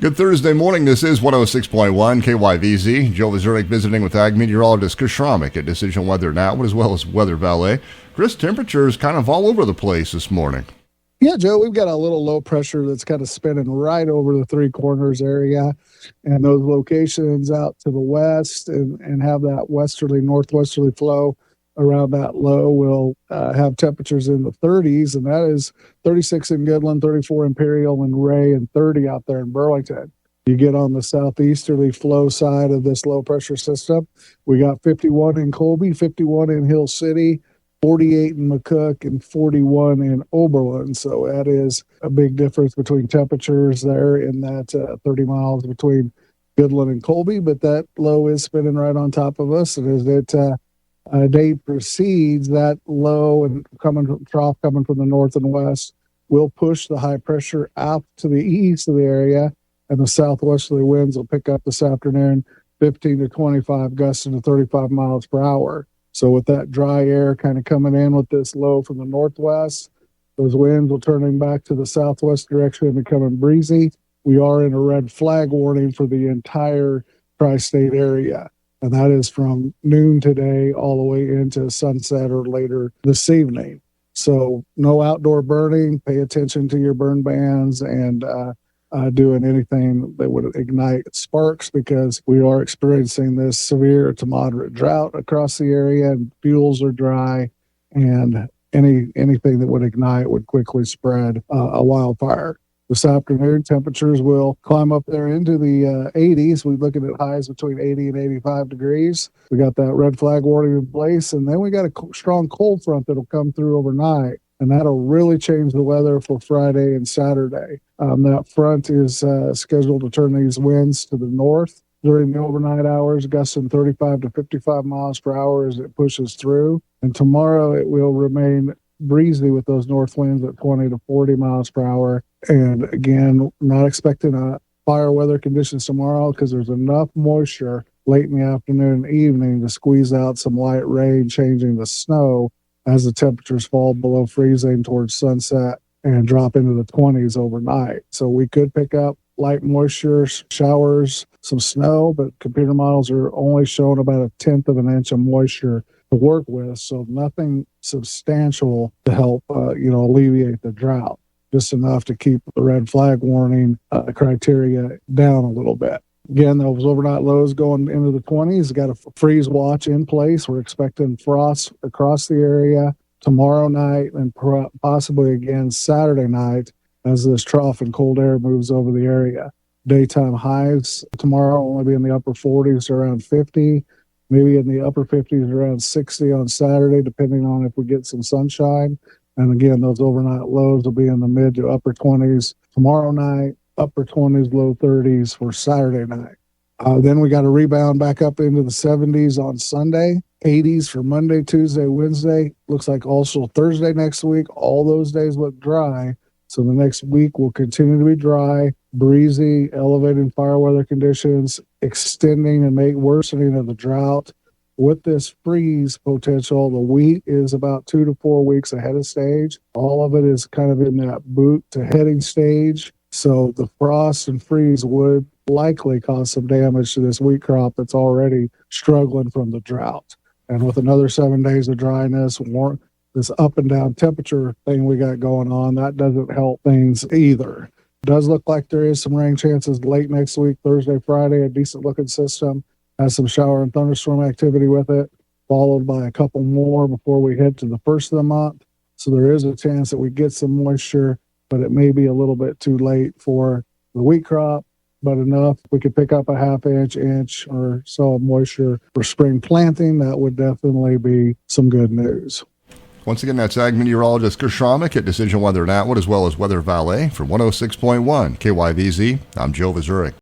Good Thursday morning. This is 106.1 KYVZ. Joe Vazurek visiting with Ag Meteorologist Chris Schromick at Decision Weather Now, as well as WeatherValet. Chris, temperatures kind of all over the place this morning. Yeah, Joe, we've got a little low pressure that's kind of spinning right over the Three Corners area, and those locations out to the west and have that northwesterly flow around that low will have temperatures in the 30s, and that is 36 in Goodland, 34 Imperial and Ray, and 30 out there in Burlington. You get on the southeasterly flow side of this low pressure system, we got 51 in Colby, 51 in Hill City, 48 in McCook, and 41 in Oberlin. So that is a big difference between temperatures there in that 30 miles between Goodland and Colby, but that low is spinning right on top of us, and as it day proceeds, that low and trough coming from the north and west will push the high pressure out to the east of the area, and the southwesterly winds will pick up this afternoon, 15 to 25, gusting to 35 miles per hour. So with that dry air kind of coming in with this low from the northwest, those winds will turn back to the southwest direction and becoming breezy. We are in a red flag warning for the entire tri-state area, and that is from noon today all the way into sunset or later this evening. So no outdoor burning. Pay attention to your burn bans and doing anything that would ignite sparks, because we are experiencing this severe to moderate drought across the area, and fuels are dry, and anything that would ignite would quickly spread a wildfire. This afternoon, temperatures will climb up there into the 80s. We're looking at highs between 80 and 85 degrees. We got that red flag warning in place, and then we got a strong cold front that'll come through overnight, and that'll really change the weather for Friday and Saturday. That front is scheduled to turn these winds to the north during the overnight hours, gusting 35 to 55 miles per hour as it pushes through. And tomorrow it will remain breezy with those north winds at 20 to 40 miles per hour. And again, not expecting fire weather conditions tomorrow, because there's enough moisture late in the afternoon and evening to squeeze out some light rain, changing the snow as the temperatures fall below freezing towards sunset and drop into the 20s overnight. So we could pick up light moisture, showers, some snow, but computer models are only showing about a tenth of an inch of moisture to work with. So nothing substantial to help, alleviate the drought. Just enough to keep the red flag warning criteria down a little bit. Again, those overnight lows going into the 20s. Got a freeze watch in place. We're expecting frost across the area tomorrow night and possibly again Saturday night as this trough and cold air moves over the area. Daytime highs tomorrow only be in the upper 40s to around 50, maybe in the upper 50s around 60 on Saturday, depending on if we get some sunshine. And again, those overnight lows will be in the mid to upper 20s tomorrow night, upper 20s, low 30s for Saturday night. Then we got a rebound back up into the 70s on Sunday, 80s for Monday, Tuesday, Wednesday. Looks like also Thursday next week. All those days look dry. So the next week will continue to be dry, breezy, elevated fire weather conditions, extending and worsening of the drought. With this freeze potential, the wheat is about 2 to 4 weeks ahead of stage. All of it is kind of in that boot to heading stage. So the frost and freeze would likely cause some damage to this wheat crop that's already struggling from the drought. And with another 7 days of dryness, this up and down temperature thing we got going on, that doesn't help things either. It does look like there is some rain chances late next week, Thursday, Friday, a decent looking system. Has some shower and thunderstorm activity with it, followed by a couple more before we head to the first of the month. So there is a chance that we get some moisture, but it may be a little bit too late for the wheat crop, but enough. If we could pick up a half inch or so of moisture for spring planting, that would definitely be some good news. Once again, that's Ag Meteorologist Chris Schromick at Decision Weather Now, as well as WeatherValet for 106.1 KYVZ. I'm Joe Vazurek.